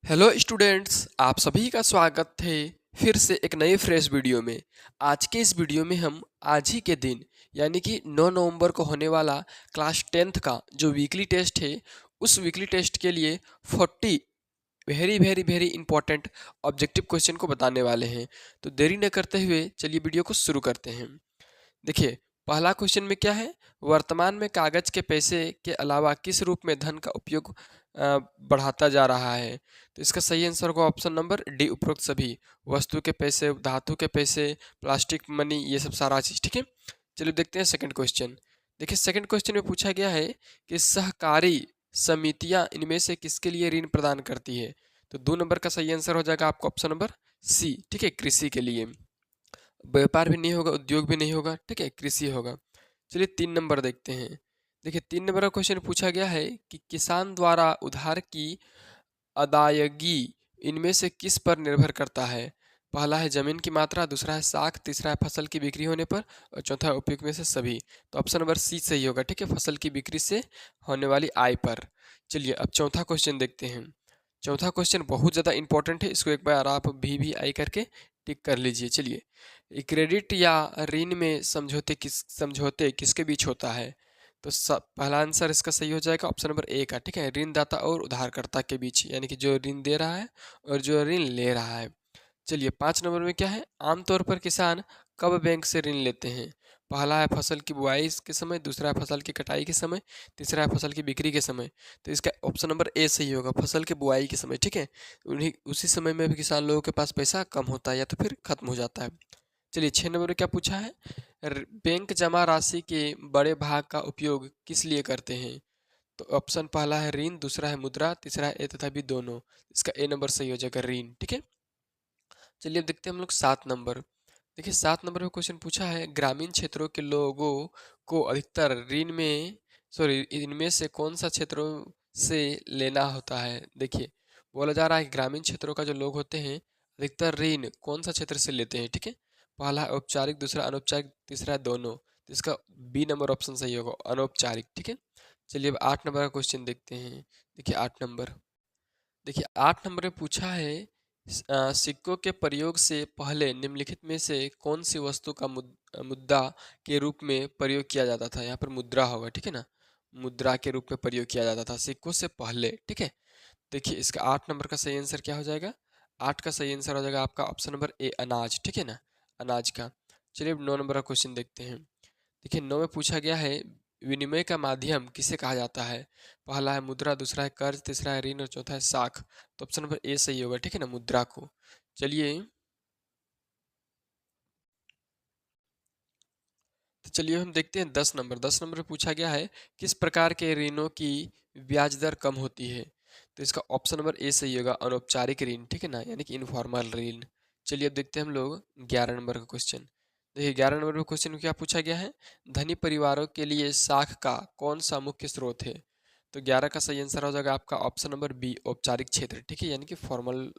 Hello students, आप सभी का स्वागत है फिर से एक नए फ्रेश वीडियो में। आज के इस वीडियो में हम आज ही के दिन यानी कि 9 नवंबर को होने वाला क्लास 10th का जो वीकली टेस्ट है, उस वीकली टेस्ट के लिए 40 very very very important objective question को बताने वाले हैं। तो देरी न करते हुए चलिए वीडियो को शुरू करते हैं। देखिए, पहला क्वेश्चन में क्या है, वर्तमान में कागज के पैसे के अलावा किस रूप में धन का उपयोग बढ़ाता जा रहा है। तो इसका सही आंसर होगा ऑप्शन नंबर डी, उपरोक्त सभी। वस्तु के पैसे, धातु के पैसे, प्लास्टिक मनी, ये सब सारा चीज। ठीक है, चलिए देखते हैं सेकंड क्वेश्चन। देखिए, सेकंड क्वेश्चन में पूछा गया है कि सहकारी समितियां इनमें से किसके लिए ऋण प्रदान करती है। तो 2 नंबर का सही आंसर हो जाएगा आपको ऑप्शन नंबर सी। ठीक है, कृषि के लिए। व्यापार भी नहीं होगा, उद्योग भी नहीं होगा, ठीक है, कृषि होगा। चलिए 3 नंबर देखते हैं। देखिए, 3 नंबर का क्वेश्चन पूछा गया है कि किसान द्वारा उधार की अदायगी इनमें से किस पर निर्भर करता है। पहला है जमीन की मात्रा, दूसरा है साख, तीसरा है फसल की बिक्री होने पर, और चौथा है उपयोग में से सभी। तो ऑप्शन नंबर सी सही होगा। ठीक है, फसल की बिक्री से होने वाली आय पर। चलिए अब चौथा क्वेश्चन देखते हैं। चौथा क्वेश्चन बहुत ज़्यादा इंपॉर्टेंट है, इसको एक बार आप भी आई करके टिक कर लीजिए। चलिए, क्रेडिट या ऋण में समझौते किसके बीच होता है। तो पहला आंसर इसका सही हो जाएगा ऑप्शन नंबर ए का। ठीक है, ऋणदाता और उधारकर्ता के बीच, यानी कि जो ऋण दे रहा है और जो ऋण ले रहा है। चलिए 5 नंबर में क्या है, आमतौर पर किसान कब बैंक से ऋण लेते हैं। पहला है फसल की बुआई के समय, दूसरा है फसल की कटाई के समय, तीसरा है फसल की बिक्री के समय। तो इसका ऑप्शन नंबर ए सही होगा, फसल के बुआई के समय। ठीक है, उन्हीं उसी समय में भी किसान लोगों के पास पैसा कम होता है या तो फिर खत्म हो जाता है। चलिए 6 नंबर में क्या पूछा है, बैंक जमा राशि के बड़े भाग का उपयोग किस लिए करते हैं। तो ऑप्शन पहला है ऋण, दूसरा है मुद्रा, तीसरा है ए तथा बी दोनों। इसका ए नंबर सही हो जाएगा, ऋण। ठीक है, चलिए अब देखते हैं हम लोग 7 नंबर। देखिए 7 नंबर में क्वेश्चन पूछा है, ग्रामीण क्षेत्रों के लोगों को अधिकतर ऋण में इनमें से कौन सा क्षेत्रों से लेना होता है। देखिए, बोला जा रहा है कि ग्रामीण क्षेत्रों का जो लोग होते हैं अधिकतर ऋण कौन सा क्षेत्र से लेते हैं। ठीक है, पहला है औपचारिक, दूसरा अनौपचारिक, तीसरा है दोनों। तो इसका बी नंबर ऑप्शन सही होगा, अनौपचारिक। ठीक है, चलिए अब 8 नंबर का क्वेश्चन देखते हैं। देखिए 8 नंबर। देखिए 8 नंबर में पूछा है, सिक्कों के प्रयोग से पहले निम्नलिखित में से कौन सी वस्तु का मुद्रा के रूप में प्रयोग किया जाता था। यहाँ पर मुद्रा होगा। ठीक है ना, मुद्रा के रूप में प्रयोग किया जाता था सिक्कों से पहले। ठीक है, देखिए इसका 8 नंबर का सही आंसर क्या हो जाएगा, 8 का सही आंसर हो जाएगा आपका ऑप्शन नंबर ए, अनाज। ठीक है ना, अनाज का। चलिए अब 9 नंबर का क्वेश्चन देखते हैं। देखिए 9 में पूछा गया है, विनिमय का माध्यम किसे कहा जाता है। पहला है मुद्रा, दूसरा है कर्ज, तीसरा है ऋण और चौथा है साख। तो ऑप्शन नंबर ए सही होगा। ठीक है ना, मुद्रा को। चलिए हम देखते हैं 10 नंबर। 10 नंबर में पूछा गया है, किस प्रकार के ऋणों की ब्याज दर कम होती है। तो इसका ऑप्शन नंबर ए सही होगा, अनौपचारिक ऋण। ठीक है ना, यानी कि इनफॉर्मल ऋण। चलिए अब देखते हैं हम लोग 11 नंबर का क्वेश्चन। देखिए 11 नंबर में क्वेश्चन में क्या पूछा गया है, धनी परिवारों के लिए साख का कौन सा मुख्य स्रोत है। तो 11 का सही आंसर हो जाएगा आपका ऑप्शन नंबर बी, औपचारिक क्षेत्र। ठीक है, यानी कि फॉर्मल।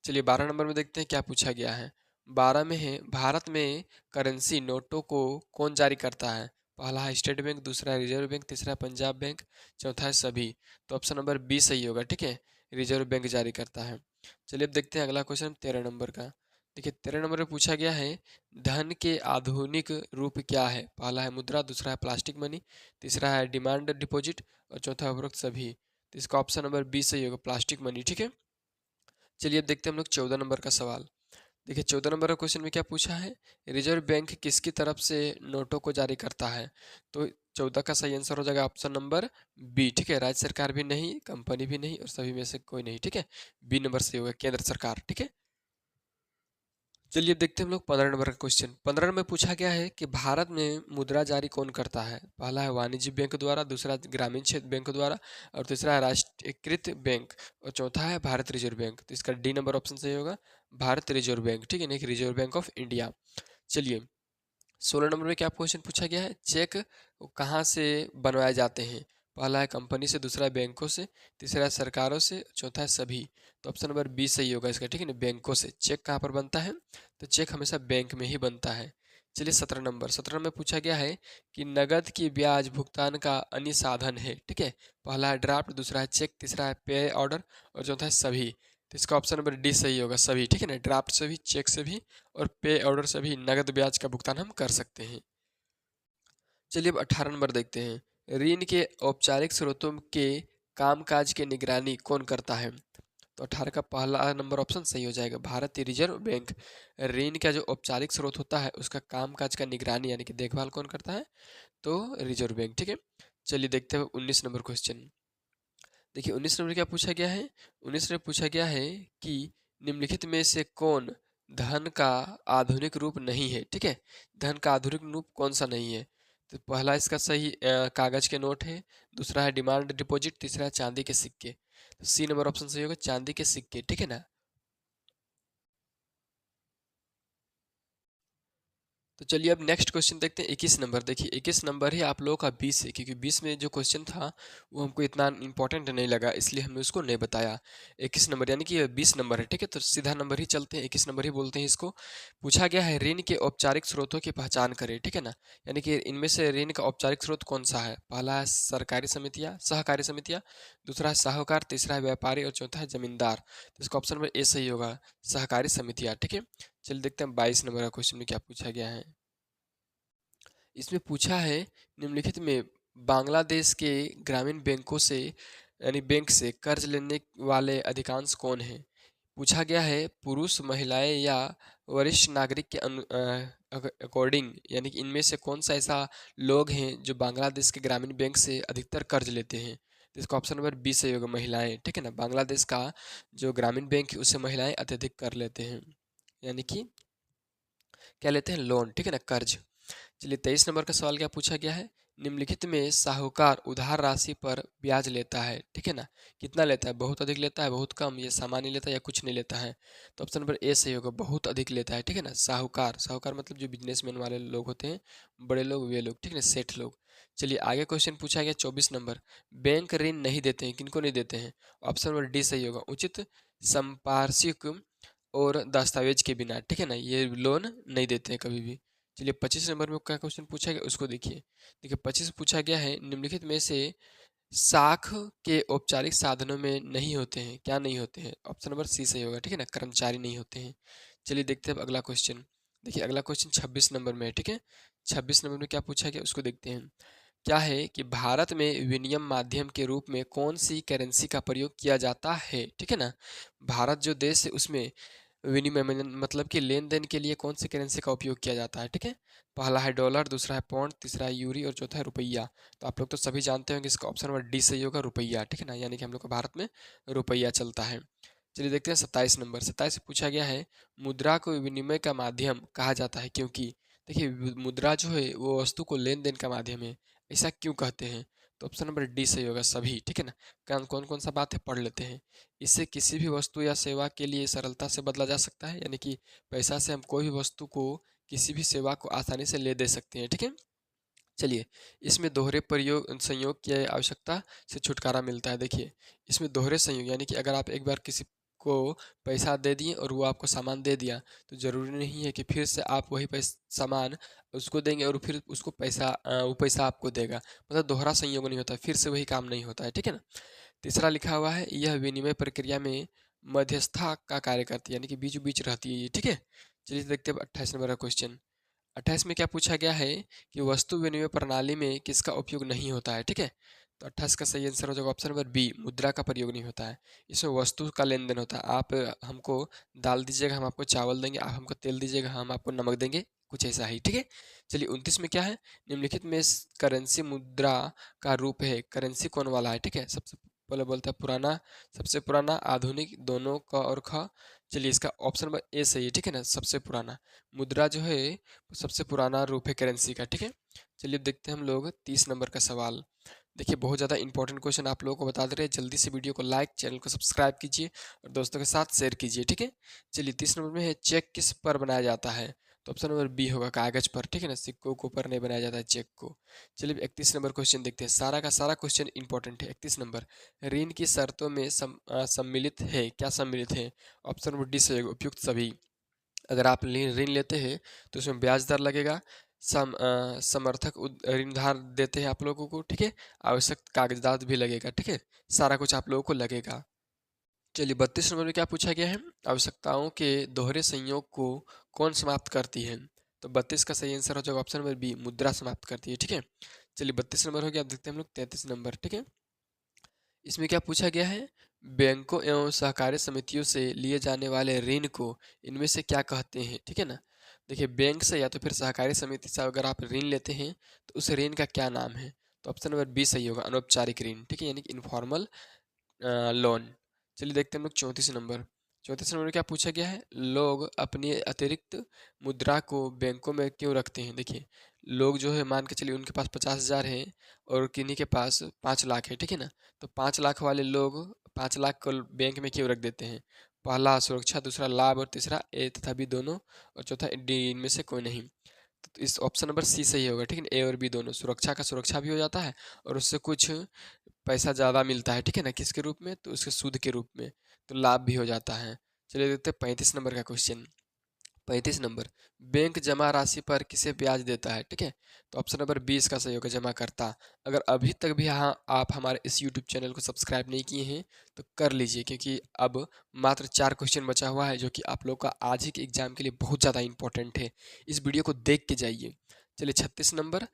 चलिए 12 नंबर में देखते हैं क्या पूछा गया है। 12 में है, भारत में करेंसी नोटों को कौन जारी करता है। पहला है स्टेट बैंक, दूसरा है रिजर्व बैंक, तीसरा है पंजाब बैंक, चौथा है सभी। तो ऑप्शन नंबर बी सही होगा। ठीक है, रिजर्व बैंक जारी करता है। चलिए अब देखते हैं अगला क्वेश्चन 13 नंबर का। देखिए 13 नंबर में पूछा गया है, धन के आधुनिक रूप क्या है। पहला है मुद्रा, दूसरा है प्लास्टिक मनी, तीसरा है डिमांड डिपॉजिट और चौथा है उपरोक्त सभी। तो इसका ऑप्शन नंबर बी सही होगा, प्लास्टिक मनी। ठीक है, चलिए अब देखते हैं हम लोग 14 नंबर का सवाल। देखिए 14 नंबर का क्वेश्चन में क्या पूछा है, रिजर्व बैंक किसकी तरफ से नोटों को जारी करता है। तो 14 का सही आंसर हो जाएगा ऑप्शन नंबर बी। ठीक है, राज्य सरकार भी नहीं, कंपनी भी नहीं और सभी में से कोई नहीं। ठीक है, बी नंबर सही होगा, केंद्र सरकार। ठीक है, चलिए देखते हैं हम लोग 15 नंबर का क्वेश्चन। 15 में पूछा गया है कि भारत में मुद्रा जारी कौन करता है। पहला है वाणिज्य बैंक द्वारा, दूसरा ग्रामीण क्षेत्र बैंक द्वारा और तीसरा है राष्ट्रीयकृत बैंक और चौथा है भारत रिजर्व बैंक। तो इसका डी नंबर ऑप्शन सही होगा, भारत रिजर्व बैंक। ठीक है, नहीं रिजर्व बैंक ऑफ इंडिया। चलिए 16 नंबर में क्या क्वेश्चन पूछा गया है, चेक कहाँ से बनवाए जाते हैं। पहला है कंपनी से, दूसरा है बैंकों से, तीसरा है सरकारों से, चौथा है सभी। तो ऑप्शन नंबर बी सही होगा इसका। ठीक है ना, बैंकों से। चेक कहाँ पर बनता है, तो चेक हमेशा बैंक में ही बनता है। चलिए 17 में पूछा गया है कि नगद की ब्याज भुगतान का अन्य साधन है। ठीक है, पहला है ड्राफ्ट, दूसरा है चेक, तीसरा है पे ऑर्डर और चौथा है सभी। तो इसका ऑप्शन नंबर डी सही होगा, सभी। ठीक है ना, ड्राफ्ट से भी, चेक से भी और पे ऑर्डर से भी नगद ब्याज का भुगतान हम कर सकते हैं। चलिए अब 18 नंबर देखते हैं। ऋण के औपचारिक स्रोतों के कामकाज की निगरानी कौन करता है? तो 18 का पहला नंबर ऑप्शन सही हो जाएगा, भारतीय रिजर्व बैंक। ऋण का जो औपचारिक स्रोत होता है उसका कामकाज का निगरानी यानी कि देखभाल कौन करता है? तो रिजर्व बैंक। ठीक है, चलिए देखते हैं 19 नंबर क्वेश्चन। देखिए 19 नंबर क्या पूछा गया है? 19 में पूछा गया है कि निम्नलिखित में से कौन धन का आधुनिक रूप नहीं है? ठीक है, धन का आधुनिक रूप कौन सा नहीं है? तो पहला इसका सही कागज के नोट है, दूसरा है डिमांड डिपॉजिट, तीसरा है चांदी के सिक्के। तो सी नंबर ऑप्शन सही होगा, चांदी के सिक्के। ठीक है ना। तो चलिए अब नेक्स्ट क्वेश्चन देखते हैं 21 नंबर। देखिए 21 नंबर ही आप लोगों का 20 है, क्योंकि 20 में जो क्वेश्चन था वो हमको इतना इंपॉर्टेंट नहीं लगा, इसलिए हमने उसको नहीं बताया। 21 नंबर यानी कि ये 20 नंबर है। ठीक है, तो सीधा नंबर ही चलते हैं, 21 नंबर ही बोलते हैं इसको। पूछा गया है ऋण के औपचारिक स्रोतों की पहचान करें। ठीक है ना, यानी कि इनमें से ऋण का औपचारिक स्रोत कौन सा है? पहला है सरकारी समितियाँ, सहकारी समितियाँ, दूसरा है साहूकार, तीसरा है व्यापारी और चौथा है जमींदार। तो इसका ऑप्शन नंबर ए सही होगा, सहकारी समितियाँ। ठीक है, चलिए देखते हैं 22 नंबर का क्वेश्चन में क्या पूछा गया है। इसमें पूछा है निम्नलिखित में बांग्लादेश के ग्रामीण बैंकों से यानी बैंक से कर्ज लेने वाले अधिकांश कौन हैं? पूछा गया है पुरुष, महिलाएं या वरिष्ठ नागरिक के अकॉर्डिंग, यानी कि इनमें से कौन सा ऐसा लोग हैं जो बांग्लादेश के ग्रामीण बैंक से अधिकतर कर्ज लेते हैं? तो इसका ऑप्शन नंबर बी सही होगा, महिलाएं। ठीक है ना, बांग्लादेश का जो ग्रामीण बैंक है उससे महिलाएं अत्यधिक कर लेते हैं, यानी कि क्या लेते हैं? लोन। ठीक है ना, कर्ज। चलिए 23 नंबर का सवाल क्या पूछा गया है? निम्नलिखित में साहूकार उधार राशि पर ब्याज लेता है। ठीक है ना, कितना लेता है? बहुत अधिक लेता है, बहुत कम, या सामान्य लेता है, या कुछ नहीं लेता है? तो ऑप्शन नंबर ए सही होगा, बहुत अधिक लेता है। ठीक है ना, साहूकार, साहूकार मतलब जो बिजनेसमैन वाले लोग होते हैं, बड़े लोग, वे लोग। ठीक है ना, सेठ लोग। चलिए आगे क्वेश्चन पूछा गया 24 नंबर। बैंक ऋण नहीं देते हैं, किनको नहीं देते हैं? ऑप्शन नंबर डी सही होगा, उचित संपार्श्विक और दस्तावेज के बिना। ठीक है ना, ये लोन नहीं देते हैं कभी भी। चलिए 25 नंबर में क्या क्वेश्चन पूछा गया उसको देखिए। देखिए 25 पूछा गया है निम्नलिखित में से साख के औपचारिक साधनों में नहीं होते हैं, क्या नहीं होते हैं? ऑप्शन नंबर सी सही होगा। ठीक है ना, कर्मचारी नहीं होते हैं। चलिए देखते हैं अब अगला क्वेश्चन। देखिए अगला क्वेश्चन 26 नंबर में है। ठीक है, 26 नंबर में क्या पूछा गया उसको देखते हैं। क्या है कि भारत में विनिमय माध्यम के रूप में कौन सी करेंसी का प्रयोग किया जाता है? ठीक है ना, भारत जो देश है उसमें विनिमय मतलब कि लेन देन के लिए कौन सी करेंसी का उपयोग किया जाता है? ठीक है, पहला है डॉलर, दूसरा है पौंड, तीसरा है यूरी और चौथा है रुपया। तो आप लोग तो सभी जानते होंगे, इसका ऑप्शन नंबर डी सही होगा, रुपया। ठीक है ना, यानी कि हम लोग को भारत में रुपया चलता है। चलिए देखते हैं 27 नंबर। 27 से पूछा गया है मुद्रा को विनिमय का माध्यम कहा जाता है क्योंकि। देखिए मुद्रा जो है वो वस्तु को लेन देन का माध्यम है, ऐसा क्यों कहते हैं? तो ऑप्शन नंबर डी सही होगा, सभी। ठीक है ना, कौन कौन सा बात है पढ़ लेते हैं। इससे किसी भी वस्तु या सेवा के लिए सरलता से बदला जा सकता है, यानी कि पैसा से हम कोई भी वस्तु को, किसी भी सेवा को आसानी से ले दे सकते हैं। ठीक है, चलिए इसमें दोहरे प्रयोग संयोग की आवश्यकता से छुटकारा मिलता है। देखिए इसमें दोहरे संयोग यानी कि अगर आप एक बार किसी को पैसा दे दिए और वो आपको सामान दे दिया, तो ज़रूरी नहीं है कि फिर से आप वही पैसा सामान उसको देंगे और फिर उसको पैसा वो पैसा आपको देगा। मतलब दोहरा संयोग नहीं होता, फिर से वही काम नहीं होता है। ठीक है ना। तीसरा लिखा हुआ है यह विनिमय प्रक्रिया में मध्यस्थता का कार्य करती है, यानी कि बीचों बीच रहती है ये। ठीक है, चलिए देखते हैं 28 नंबर का क्वेश्चन। 28 में क्या पूछा गया है कि वस्तु विनिमय प्रणाली में किसका उपयोग नहीं होता है? ठीक है, तो 28 का सही आंसर हो जाएगा ऑप्शन नंबर बी, मुद्रा का प्रयोग नहीं होता है। इसमें वस्तु का लेन देन होता है। आप हमको दाल दीजिएगा, हम आपको चावल देंगे, आप हमको तेल दीजिएगा, हम आपको नमक देंगे, कुछ ऐसा ही। ठीक है, चलिए 29 में क्या है? निम्नलिखित में करेंसी मुद्रा का रूप है, करेंसी कौन वाला है? ठीक है, सबसे पहले बोलता है पुराना, सबसे पुराना, आधुनिक, दोनों का और ख। चलिए इसका ऑप्शन नंबर ए सही है। ठीक है ना, सबसे पुराना। मुद्रा जो है सबसे पुराना रूप है करेंसी का। ठीक है, चलिए देखते हैं हम लोग 30 नंबर का सवाल। देखिए बहुत ज़्यादा इंपॉर्टेंट क्वेश्चन आप लोगों को बता दे रहे हैं, जल्दी से वीडियो को लाइक, चैनल को सब्सक्राइब कीजिए और दोस्तों के साथ शेयर कीजिए। ठीक है, चलिए 30 नंबर में है चेक किस पर बनाया जाता है? तो ऑप्शन नंबर बी होगा, कागज पर। ठीक है ना, सिक्कों के ऊपर नहीं बनाया जाता है, चेक को। चलिए 31 नंबर क्वेश्चन देखते हैं, सारा का सारा क्वेश्चन इंपॉर्टेंट है। 31 नंबर, ऋण की शर्तों में सम्मिलित है, क्या सम्मिलित है? ऑप्शन नंबर डी से उपयुक्त सभी। अगर आप ऋण लेते हैं तो उसमें ब्याज दर लगेगा। समर्थक ऋणधार देते हैं आप लोगों को, ठीक है। आवश्यक कागजात भी लगेगा, ठीक है। सारा कुछ आप लोगों को लगेगा। चलिए 32 नंबर में क्या पूछा गया है, आवश्यकताओं के दोहरे संयोग को कौन समाप्त करती है। तो 32 का सही आंसर हो जाएगा ऑप्शन नंबर बी, मुद्रा समाप्त करती है, ठीक है। चलिए 32 नंबर हो गया। अब देखते हैं हम लोग 33 नंबर, ठीक है। इसमें क्या पूछा गया है, बैंकों एवं सहकारी समितियों से लिए जाने वाले ऋण को इनमें से क्या कहते हैं, ठीक है ना। देखिए बैंक से या तो फिर सहकारी समिति से अगर आप ऋण लेते हैं तो उस ऋण का क्या नाम है। तो ऑप्शन नंबर बी सही होगा, अनौपचारिक ऋण, ठीक है, यानी कि इनफॉर्मल लोन। चलिए देखते हैं हम लोग 34 नंबर। 34 नंबर में क्या पूछा गया है, लोग अपनी अतिरिक्त मुद्रा को बैंकों में क्यों रखते हैं। देखिए लोग जो है मान के चलिए उनके पास 50,000 है और किन्हीं के पास 5 लाख है, ठीक है ना। तो 5 लाख वाले लोग 5 लाख को बैंक में क्यों रख देते हैं। पहला सुरक्षा, दूसरा लाभ और तीसरा ए तथा बी दोनों और चौथा डी, इनमें से कोई नहीं। तो इस ऑप्शन नंबर सी सही होगा, ठीक है। ए और बी दोनों, सुरक्षा का सुरक्षा भी हो जाता है और उससे कुछ पैसा ज़्यादा मिलता है, ठीक है ना, किसके रूप में, तो उसके सूद के रूप में, तो लाभ भी हो जाता है। चलिए देखते हैं 35 नंबर का क्वेश्चन। 35 नंबर, बैंक जमा राशि पर किसे ब्याज देता है, ठीक है। तो ऑप्शन नंबर 20 का सही होगा, जमा करता। अगर अभी तक भी हाँ आप हमारे इस यूट्यूब चैनल को सब्सक्राइब नहीं किए हैं तो कर लीजिए, क्योंकि अब मात्र 4 क्वेश्चन बचा हुआ है जो कि आप लोग का आज ही के एग्जाम के लिए बहुत ज़्यादा इंपॉर्टेंट है। इस वीडियो को देख के जाइए। चलिए 36 नंबर,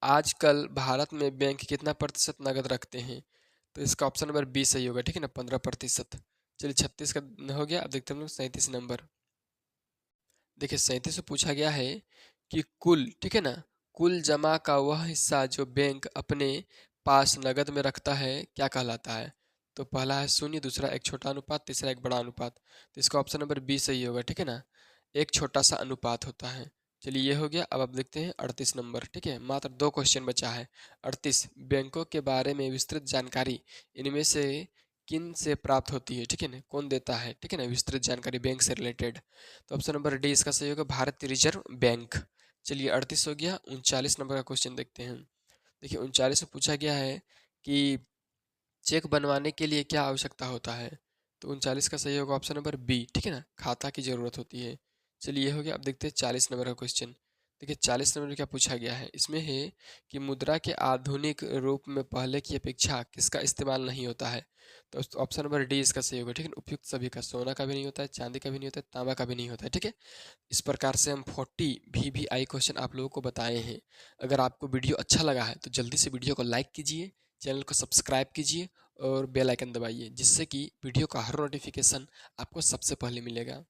आजकल भारत में बैंक कितना प्रतिशत नगद रखते हैं। तो इसका ऑप्शन नंबर बी सही होगा, ठीक है ना, 15%। चलिए 36 का हो गया। अब देखते हैं हम लोग 37 नंबर। देखिए 37 से पूछा गया है कि कुल, ठीक है ना, कुल जमा का वह हिस्सा जो बैंक अपने पास नगद में रखता है क्या कहलाता है। तो पहला है शून्य, दूसरा एक छोटा अनुपात, तीसरा एक बड़ा अनुपात। तो इसका ऑप्शन नंबर बी सही होगा, ठीक है ना, एक छोटा सा अनुपात होता है। चलिए ये हो गया। अब आप देखते हैं 38 नंबर, ठीक है, मात्र 2 क्वेश्चन बचा है। 38, बैंकों के बारे में विस्तृत जानकारी इनमें से किन से प्राप्त होती है, ठीक है ना, कौन देता है, ठीक है ना, विस्तृत जानकारी बैंक से रिलेटेड। तो ऑप्शन नंबर डी इसका सही होगा, भारतीय रिजर्व बैंक। चलिए 38 हो गया। 39 नंबर का क्वेश्चन देखते हैं। देखिए 39 में पूछा गया है कि चेक बनवाने के लिए क्या आवश्यकता होता है। तो 39 का सही होगा ऑप्शन नंबर बी, ठीक है ना, खाता की जरूरत होती है। चलिए ये हो गया। अब देखते हैं 40 नंबर का क्वेश्चन। देखिए 40 नंबर में क्या पूछा गया है, इसमें है कि मुद्रा के आधुनिक रूप में पहले की अपेक्षा किसका इस्तेमाल नहीं होता है। तो ऑप्शन नंबर डी इसका सही होगा, ठीक है, उपयुक्त सभी का, सोना का भी नहीं होता है, चांदी का भी नहीं होता है, तांबा का भी नहीं होता है, ठीक है। इस प्रकार से हम 40 VVI क्वेश्चन आप लोगों को बताए हैं। अगर आपको वीडियो अच्छा लगा है तो जल्दी से वीडियो को लाइक कीजिए, चैनल को सब्सक्राइब कीजिए और बेल आइकन दबाइए, जिससे कि वीडियो का हर नोटिफिकेशन आपको सबसे पहले मिलेगा।